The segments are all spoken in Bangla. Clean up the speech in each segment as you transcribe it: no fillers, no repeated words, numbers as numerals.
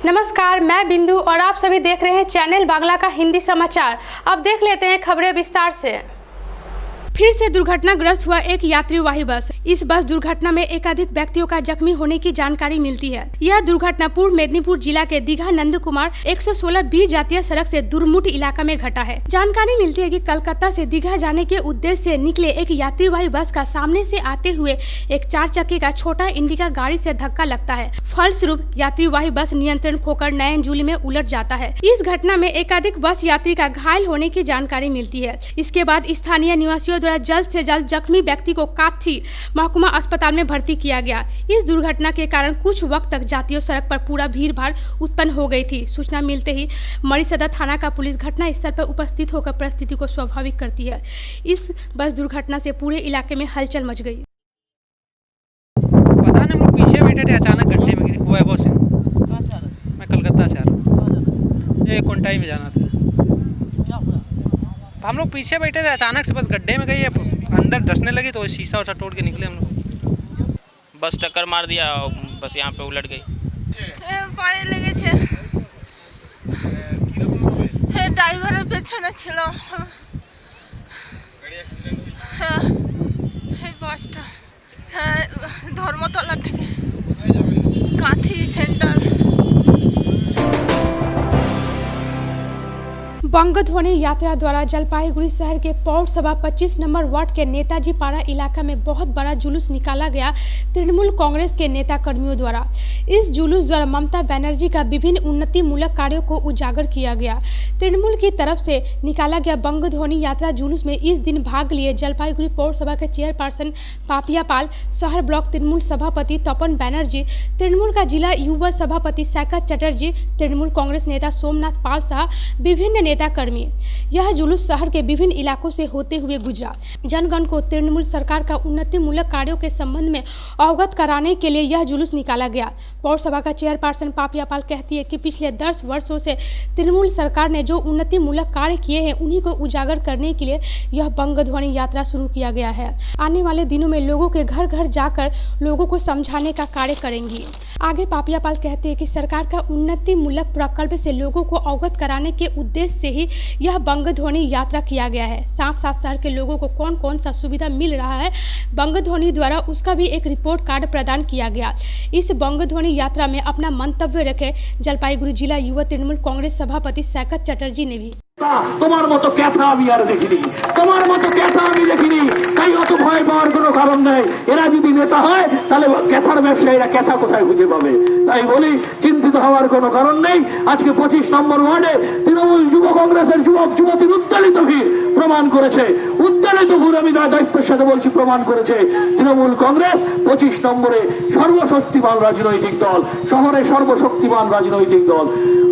नमस्कार, मैं बिंदु और आप सभी देख रहे हैं चैनल बांग्ला का हिंदी समाचार। अब देख लेते हैं खबरें विस्तार से। फिर से दुर्घटनाग्रस्त हुआ एक यात्रीवाही बस। इस बस दुर्घटना में एकाधिक व्यक्तियों का जख्मी होने की जानकारी मिलती है। यह दुर्घटना पूर्व मेदिनीपुर जिला के दीघा नंद कुमार 116 बी जातीय सड़क से दुरमुट इलाका में घटा है। जानकारी मिलती है कि कलकत्ता से दीघा जाने के उद्देश्य से निकले एक यात्रीवाही बस का सामने से आते हुए एक 4 चक्के का छोटा इंडिका गाड़ी से धक्का लगता है। फलस्वरूप यात्रीवाही बस नियंत्रण खोकर नयन जूली में उलट जाता है। इस घटना में एकाधिक बस यात्री का घायल होने की जानकारी मिलती है। इसके बाद स्थानीय निवासियों द्वारा जल्द से जल्द जख्मी व्यक्ति को काथी महकुमा अस्पताल में भर्ती किया गया। इस दुर्घटना के कारण कुछ वक्त तक जातीय सड़क पर पूरा भीड़ भाड़ उत्पन्न हो गई थी। सूचना मिलते ही मरी सदर थाना का पुलिस घटना स्थल पर उपस्थित होकर परिस्थिति को स्वाभाविक करती है। इस बस दुर्घटना से पूरे इलाके में हलचल मच गई। पता नहीं, हम लोग पीछे बैठे थे, अचानक गड्ढे में गिरे। वो है बस, मैं कलकत्ता से आ रहा हूँ, ये कोंटाई में जाना था। हम लोग पीछे बैठे थे, अचानक से बस गड्ढे में गई, अंदर धंसने लगी तो शीशा उसा तोड़ के निकले हम लोग। बस टक्कर मार दिया और बस यहाँ पे उलट गई। पानी लेगेছে, ড্রাইভারের পেছনে ছিল। হ্যাঁ, এই বাসটা ধর্মতলা থেকে কাঁথি সেন্টার। बंगध्वनि यात्रा द्वारा जलपाईगुड़ी शहर के पौरसभा 25 नंबर वार्ड के नेताजी पारा इलाका में बहुत बड़ा जुलूस निकाला गया तृणमूल कांग्रेस के नेता कर्मियों द्वारा। इस जुलूस द्वारा ममता बनर्जी का विभिन्न उन्नति मूलक कार्यों को उजागर किया गया। तृणमूल की तरफ से निकाला गया बंगध्वनि यात्रा जुलूस में इस दिन भाग लिए जलपाईगुड़ी पौरसभा के चेयरपर्सन पापिया पाल, शहर ब्लॉक तृणमूल सभापति तपन बनर्जी, तृणमूल का जिला युवा सभापति सैकत चटर्जी, तृणमूल कांग्रेस नेता सोमनाथ पाल सह विभिन्न नेता कर्मी। यह जुलूस शहर के विभिन्न इलाकों से होते हुए गुजरा। जनगण को तृणमूल सरकार का उन्नति मूलक कार्यों के संबंध में अवगत कराने के लिए यह जुलूस निकाला गया। पौरसभा का चेयरपर्सन पापिया पाल कहती है कि पिछले 10 वर्षों से तृणमूल सरकार ने जो उन्नति मूलक कार्य किए हैं उन्हीं को उजागर करने के लिए यह बंगध्वनि यात्रा शुरू किया गया है। आने वाले दिनों में लोगों के घर घर जाकर लोगों को समझाने का कार्य करेंगी। आगे पापिया पाल कहते हैं कि सरकार का उन्नति मूलक प्रकल्प से लोगों को अवगत कराने के उद्देश्य से ही यह बंगध्वनि यात्रा किया गया है। साथ साथ शहर के लोगों को कौन कौन सा सुविधा मिल रहा है बंगध्वनि द्वारा, उसका भी एक रिपोर्ट कार्ड प्रदान किया गया। इस बंगध्वनि यात्रा में अपना मंतव्य रखे जलपाईगुड़ी जिला युवा तृणमूल कांग्रेस सभापति सैकत चटर्जी ने भी। তোমার মতো ক্যাথা আমি আর দেখিনি, তোমার মতো ক্যাথা আমি দেখিনি, তাই অত ভয় পাওয়ার কোনো কারণ নেই। এরা যদি নেতা হয় তাহলে ক্যাথার ব্যবসায়ীরা ক্যাথা কোথায় খুঁজে পাবে? তাই বলি চিন্তিত হওয়ার কোনো কারণ নেই। আজকে 25 নম্বর ওয়ার্ডে তৃণমূল যুব কংগ্রেসের যুবক যুবতীর উদ্বেলিত ভিড় প্রমাণ করেছে, উদ্বেলিত ভিড়, আমি দায়িত্বের সাথে বলছি, প্রমাণ করেছে তৃণমূল কংগ্রেস 25 নম্বরে সর্বশক্তিমান রাজনৈতিক দল, শহরে সর্বশক্তিমান রাজনৈতিক দল।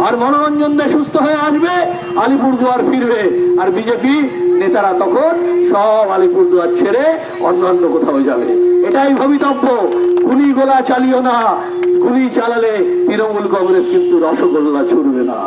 আর মনোরঞ্জন দিয়ে সুস্থ হয়ে আসবে, আলিপুরদুয়ার ফিরবে, আর বিজেপি নেতারা তখন সব আলিপুরদুয়ার ছেড়ে অন্যান্য কোথাও যাবে। এটাই ভবিতব্য। গুলি গোলা চালিও না, গুলি চালালে তৃণমূল কংগ্রেস কিন্তু রসগোল্লা ছুড়বে না।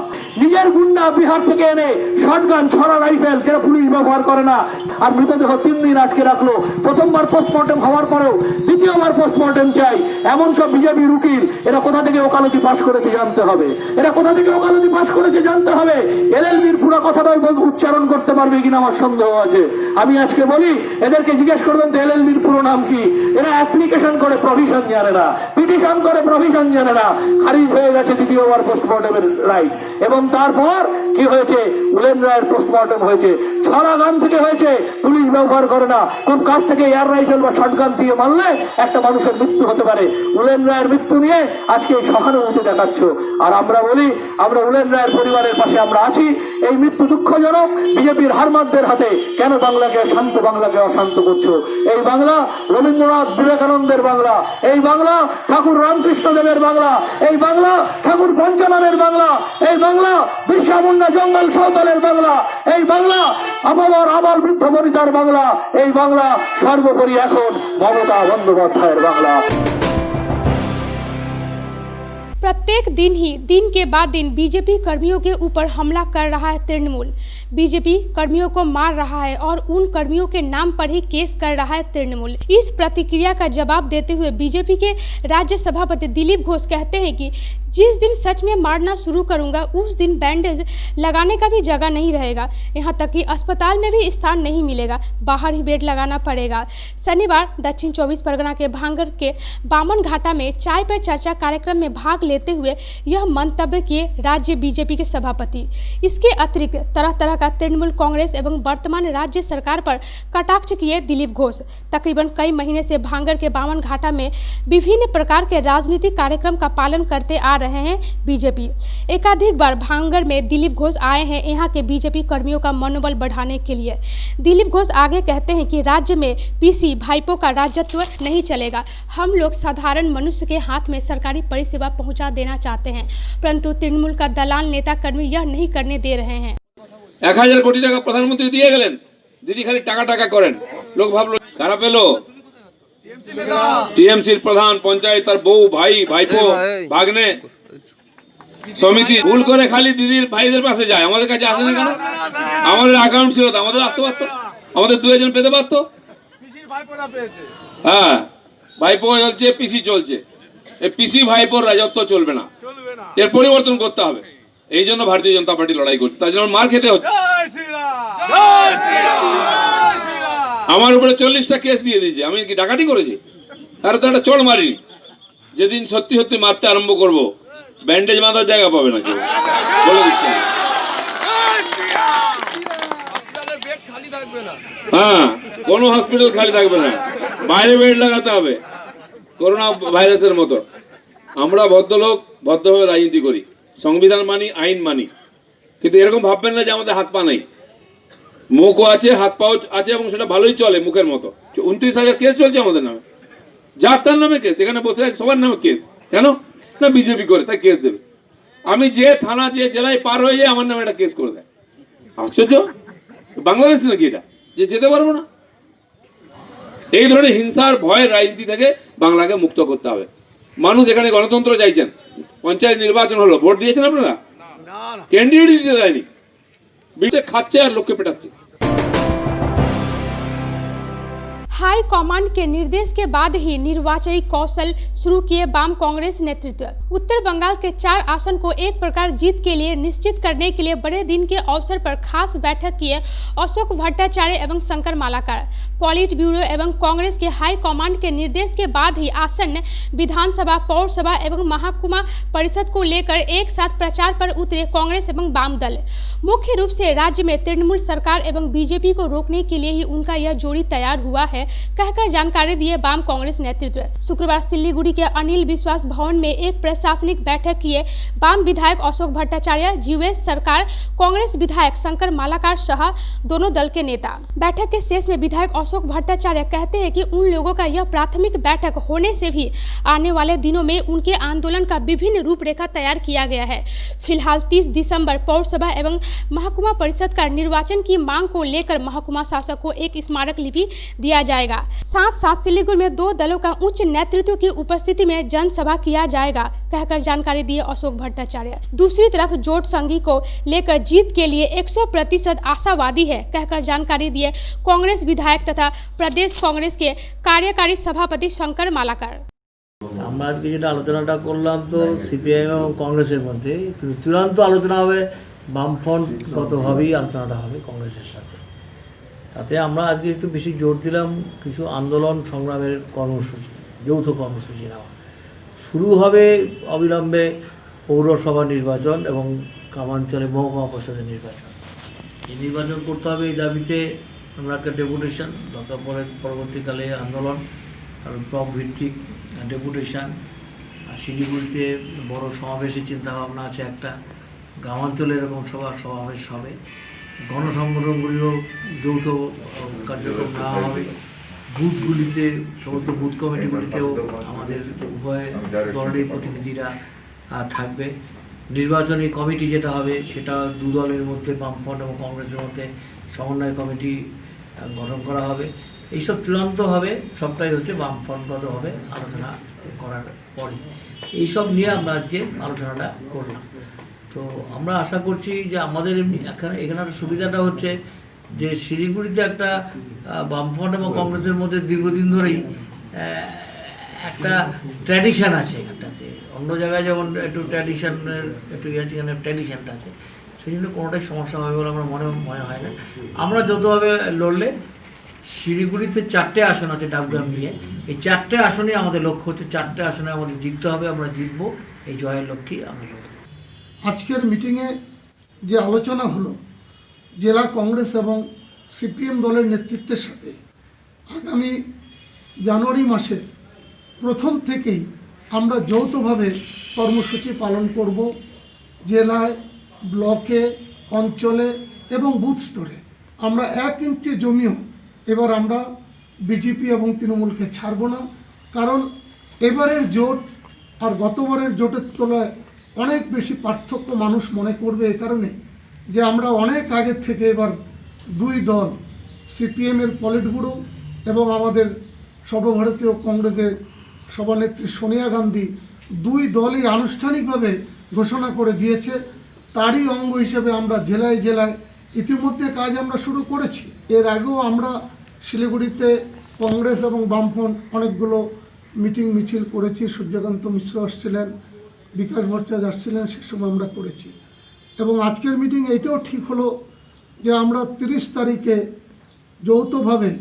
নিজের গুন্ডা বিহার থেকে এনে শটগান, ছড়া, রাইফেল, যেটা পুলিশ ব্যবহার করে না, আর মৃতদেহ 3 দিন আটকে রাখলো। প্রথমবার পোস্টমর্টেম হওয়ার পরেও দ্বিতীয়বার পোস্টমর্টেম চাই, এমন সব বিজেপি উকিল। এরা কোথা থেকে ওকালতি পাশ করেছে জানতে হবে, এরা কোথা থেকে ওকালতি পাশ করেছে জানতে হবে। এলএলবির পুরো কথাটাই উচ্চারণ করতে পারবে কিনা আমার সন্দেহ আছে। আমি আজকে বলি, এদেরকে জিজ্ঞেস করবেন তো এলএলবির পুরো নাম কি। এরা অ্যাপ্লিকেশন করে প্রভিশন জানে না, পিটিশন করে প্রভিশন জানে না। খারিজ হয়ে গেছে দ্বিতীয়বার পোস্টমর্টেমের রাইট। এবং তারপর কি হয়েছে, উলেন রায়ের পোস্টমর্টেম হয়েছে, ছড়া গান থেকে হয়েছে, পুলিশ ব্যবহার করে না। কোন কাছ থেকে এয়ার রাইফেল বা শটগান দিয়ে মারলে একটা মানুষের মৃত্যু হতে পারে। উলেন রায়ের মৃত্যু নিয়ে আজকে সহানুভূতি দেখাচ্ছ। আর আমরা বলি, আমরা উলেন রায়ের পরিবারের পাশে আমরা আছি। এই মৃত্যু দুঃখজনক। বিজেপির হারমাদদের হাতে কেন বাংলাকে শান্ত, বাংলাকে অশান্ত করছো? এই বাংলা রবীন্দ্রনাথ বিবেকানন্দের বাংলা, এই বাংলা ঠাকুর রামকৃষ্ণ দেবের বাংলা, এই বাংলা ঠাকুর পঞ্চাননের বাংলা, এই বাংলা বিরসা মুন্ডা জঙ্গল সৌতলের বাংলা, এই বাংলা আপামর আবাল বৃদ্ধ বনিতার বাংলা, এই বাংলা সর্বোপরি এখন মমতা বন্দ্যোপাধ্যায়ের বাংলা। प्रत्येक दिन के बाद दिन बीजेपी कर्मियों के ऊपर हमला कर रहा है तृणमूल। बीजेपी कर्मियों को मार रहा है और उन कर्मियों के नाम पर ही केस कर रहा है तृणमूल। इस प्रतिक्रिया का जवाब देते हुए बीजेपी के राज्य सभापति दिलीप घोष कहते हैं कि जिस दिन सच में मारना शुरू करूंगा उस दिन बैंडेज लगाने का भी जगह नहीं रहेगा, यहां तक कि अस्पताल में भी स्थान नहीं मिलेगा, बाहर ही बेड लगाना पड़ेगा। शनिवार दक्षिण 24 परगना के भांगर के बामन घाटा में चाय पर चर्चा कार्यक्रम में भाग लेते हुए यह मंतव्य किए राज्य बीजेपी के सभापति। इसके अतिरिक्त तरह तरह का तृणमूल कांग्रेस एवं वर्तमान राज्य सरकार पर कटाक्ष किए दिलीप घोष। तकरीबन कई महीने से भांगर के बामन घाटा में विभिन्न प्रकार के राजनीतिक कार्यक्रम का पालन करते आ रहे हैं बीजेपी। एकाधिक बार भांगर में दिलीप घोष आए हैं यहाँ के बीजेपी कर्मियों का मनोबल बढ़ाने के लिए। दिलीप घोष आगे कहते हैं कि राज्य में पीसी भाइपों का राजत्व नहीं चलेगा। हम लोग साधारण मनुष्य के हाथ में सरकारी परिसेवा पहुंचा देना चाहते हैं, परंतु तृणमूल का दलाल नेता कर्मी यह नहीं करने दे रहे हैं। 1000 কোটি টাকা প্রধানমন্ত্রী দিয়ে গেলেন, দিদি খালি টাকা টাকা করেন। লোক ভাবলো খারাপ এলো, টিএমসির প্রধান পঞ্চায়েত তার বউ ভাই ভাইপো ভাগ্নে সমিতি ভুল করে খালি দিদির ভাইদের পাশে যায়, আমাদের কাছে আসে না কেন? আমাদের অ্যাকাউন্ট ছিল তো আমাদের আসতে পারতো, আমাদের 2 জন পেতে পারতো। হ্যাঁ, ভাইপো চলছে, পিসি চলছে, এই পিসি ভাইপোর রাজত্ব চলবে না, এর পরিবর্তন করতে হবে। এই জন্য ভারতীয় জনতা পার্টি লড়াই করছে, তার জন্য মার খেতে হচ্ছে। আমার উপরে 40টা কেস দিয়ে দিয়েছে, আমি কি ডাকাতি করেছি? তার তো একটা চড় মারিনি। যেদিন সত্যি সত্যি মারতে আরম্ভ করব ব্যান্ডেজ বাঁধার জায়গা পাবে না কেউ, বলে দিচ্ছি। হ্যাঁ, কোনো হসপিটাল খালি থাকবে না, বাইরে বেড লাগাতে হবে করোনা ভাইরাসের মতো। আমরা ভদ্রলোক, ভদ্রভাবে রাজনীতি করি, সংবিধান মানি, আইন মানি, কিন্তু এরকম ভাববেন না যে আমাদের হাত পা নাই। মুখও আছে, হাত পাও আছে, এবং সেটা ভালোই চলে মুখের মতো। 29,000 কেস চলছে আমাদের নামে, যার তার নামে কেস, এখানে বসে আছে সবার নামে কেস। কেন না? বিজেপি করে, তাই কেস দেবে। আমি যে থানা যে জেলায় পার হয়ে যায় আমার নামে একটা কেস করে দেয়। আশ্চর্য, বাংলাদেশ নাকি এটা যে যেতে পারবো না? এই ধরনের হিংসার ভয়ের রাজনীতি থেকে বাংলাকে মুক্ত করতে হবে। মানুষ এখানে গণতন্ত্র চাইছেন, পঞ্চায়েত নির্বাচন হলো, ভোট দিয়েছেন আপনারা? ক্যান্ডিডেট দিতে দেয়নি, বিচে খাচ্ছে আর लोग के पेटाচ্ছে। हाई कमांड के निर्देश के बाद ही निर्वाचनी कौशल शुरू किए वाम कांग्रेस नेतृत्व। उत्तर बंगाल के 4 आसन को एक प्रकार जीत के लिए निश्चित करने के लिए बड़े दिन के अवसर पर खास बैठक किए अशोक भट्टाचार्य एवं शंकर मालाकर। पॉलिट ब्यूरो एवं कांग्रेस के हाई कमांड के निर्देश के बाद ही आसन्न विधानसभा, पौरसभा एवं महाकुमा परिषद को लेकर एक साथ प्रचार पर उतरे कांग्रेस एवं वाम दल। मुख्य रूप से राज्य में तृणमूल सरकार एवं बीजेपी को रोकने के लिए ही उनका यह जोड़ी तैयार हुआ है, कहकर जानकारी दिए वाम कांग्रेस नेतृत्व। शुक्रवार सिलीगुड़ी के अनिल विश्वास भवन में एक प्रशासनिक बैठक किए वाम विधायक अशोक भट्टाचार्य, जीवेश सरकार, कांग्रेस विधायक शंकर मालाकार सह दोनों दल के नेता। बैठक के शेष में विधायक अशोक भट्टाचार्य कहते हैं कि उन लोगों का यह प्राथमिक बैठक होने से भी आने वाले दिनों में उनके आंदोलन का विभिन्न रूपरेखा तैयार किया गया है। फिलहाल 30 दिसंबर पौरसभा एवं महकुमा परिषद का निर्वाचन की मांग को लेकर महकुमा शासक को एक स्मारक लिपि दिया जाएगा। साथ साथ सिलीगुड़ी में 2 दलों का उच्च नेतृत्व की उपस्थिति में जनसभा किया जाएगा, कहकर जानकारी दिए अशोक भट्टाचार्य। दूसरी तरफ जोट संघी को लेकर जीत के लिए 100% आशावादी है, कहकर जानकारी दिए कांग्रेस विधायक तथा प्रदेश कांग्रेस के कार्यकारी सभापति शंकर मालाकर। আমরা আজকে যেটা আলোচনাটা করলাম তো সিপিআইএম এবং কংগ্রেসের মধ্যে, কিন্তু চূড়ান্ত আলোচনা হবে বামফ্রন্টগতভাবেই আলোচনাটা হবে কংগ্রেসের সাথে। তাতে আমরা আজকে একটু বেশি জোর দিলাম কিছু আন্দোলন সংগ্রামের কর্মসূচি, যৌথ কর্মসূচি নেওয়া শুরু হবে অবিলম্বে পৌরসভা নির্বাচন এবং গ্রামাঞ্চলে মহকুমা পরিষদের নির্বাচন। এই নির্বাচন করতে হবে, এই দাবিতে আমরা একটা ডেপুটেশন দরকার পড়ে, পরবর্তীকালে আন্দোলন আর ব্লক ভিত্তিক ডেপুটেশন। আর শিলিগুড়িতে বড় সমাবেশের চিন্তাভাবনা আছে, একটা গ্রামাঞ্চলে এরকম সমাবেশ হবে। গণসংগঠনগুলিরও যৌথ কার্যক্রম নেওয়া হবে। বুথগুলিতে, সমস্ত বুথ কমিটিগুলিতেও আমাদের উভয় দলের প্রতিনিধিরা থাকবে। নির্বাচনী কমিটি যেটা হবে সেটা 2 দলের মধ্যে, বামফ্রন্ট এবং কংগ্রেসের মধ্যে সমন্বয় কমিটি গঠন করা হবে। এইসব চূড়ান্ত হবে, সবটাই হচ্ছে বামফ্রন্টগতভাবে আলোচনা করার পরই। এইসব নিয়ে আমরা আজকে আলোচনাটা করলাম। তো আমরা আশা করছি যে আমাদের এখানে একটা সুবিধাটা হচ্ছে যে শিলিগুড়িতে একটা বামফ্রন্ট এবং কংগ্রেসের মধ্যে দীর্ঘদিন ধরেই একটা ট্র্যাডিশন আছে এখানটাতে। অন্য জায়গায় যেমন একটু ট্র্যাডিশনের একটু আছে, এখানে ট্র্যাডিশনটা আছে, সেই জন্য কোনোটাই সমস্যা হবে বলে আমার মনে হয় না। আমরা যতভাবে লড়লে শিলিগুড়িতে 4টে আসন আছে ডাবগ্রাম নিয়ে, এই 4টে আসনে আমাদের লক্ষ্য হচ্ছে 4টে আসনে আমাদের জিততে হবে, আমরা জিতবো, এই জয়ের লক্ষ্যেই আমরা লড়ব। আজকের মিটিংয়ে যে আলোচনা হলো জেলা কংগ্রেস এবং সিপিএম দলের নেতৃত্বের সাথে আগামী জানুয়ারি মাসে প্রথম থেকেই আমরা যৌথভাবে কর্মসূচি পালন করব। জেলায়, ব্লকে, অঞ্চলে এবং বুথ স্তরে আমরা 1 ইঞ্চি জমিও এবার আমরা বিজেপি এবং তৃণমূলকে ছাড়ব না। কারণ এবারের জোট আর গতবারের জোটের তুলনায় অনেক বেশি পার্থক্য মানুষ মনে করবে, এই কারণে যে আমরা অনেক আগে থেকে এবার 2 দল, সিপিএমের পলিট ব্যুরো এবং আমাদের সর্বভারতীয় কংগ্রেসের সভানেত্রী সোনিয়া গান্ধী 2 দলই আনুষ্ঠানিকভাবে ঘোষণা করে দিয়েছে। তারই অঙ্গ হিসেবে আমরা জেলায় জেলায় ইতিমধ্যে কাজ আমরা শুরু করেছি। এর আগেও আমরা শিলিগুড়িতে কংগ্রেস এবং বামফ্রন্ট অনেকগুলো মিটিং মিছিল করেছি। সূর্যকান্ত মিশ্র আসছিলেন, বিকাশ ভট্টাচার্য আসছিলেন, সে সময় আমরা করেছি। এবং আজকের মিটিং এইটাও ঠিক হলো যে আমরা 30 তারিখে যৌথভাবে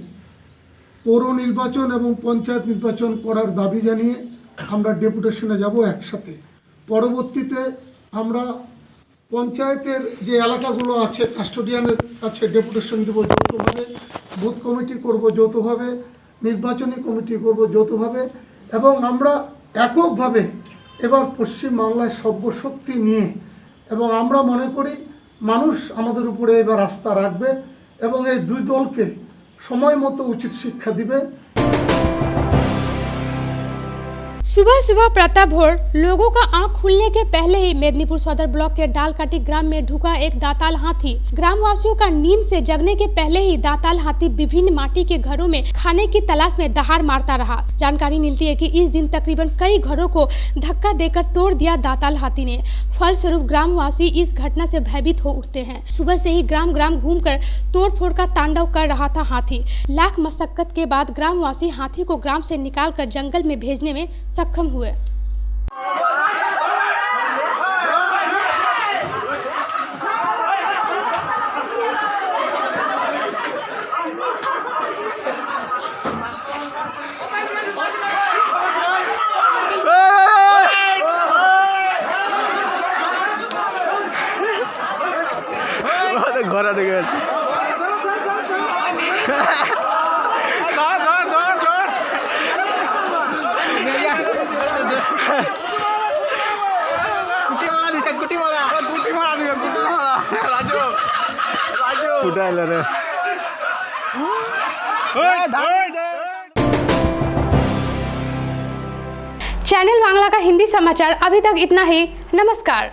পৌর নির্বাচন এবং পঞ্চায়েত নির্বাচন করার দাবি জানিয়ে আমরা ডেপুটেশনে যাব একসাথে। পরবর্তীতে আমরা পঞ্চায়েতের যে এলাকাগুলো আছে কাস্টোডিয়ানের কাছে ডেপুটেশন দেবো যৌথভাবে, বুথ কমিটি করব যৌথভাবে, নির্বাচনী কমিটি করব যৌথভাবে, এবং আমরা এককভাবে এবার পশ্চিমবাংলায় সর্বশক্তি নিয়ে, এবং আমরা মনে করি মানুষ আমাদের উপরে এবার আস্থা রাখবে এবং এই 2 দলকে समय मतो उचित शिक्षा दिबे। सुबह सुबह प्रातः भोर लोगों का आंख खुलने के पहले ही मेदिनीपुर सदर ब्लॉक के डालकाटी ग्राम में ढुका एक दाताल हाथी। ग्रामवासियों का नींद से जगने के पहले ही दाताल हाथी विभिन्न माटी के घरों में खाने की तलाश में दहाड़ मारता रहा। जानकारी मिलती है कि इस दिन तकरीबन कई घरों को धक्का देकर तोड़ दिया दाताल हाथी ने। फलस्वरूप ग्रामवासी इस घटना से भयभीत हो उठते हैं। सुबह से ही ग्राम ग्राम घूमकर तोड़फोड़ का तांडव कर रहा था हाथी। लाख मशक्कत के बाद ग्रामवासी हाथी को ग्राम से निकालकर जंगल में भेजने में सक्षम हुए। ঘোড়া ঢুকে গেছে। चैनल बांग्ला का हिंदी समाचार अभी तक इतना ही। नमस्कार।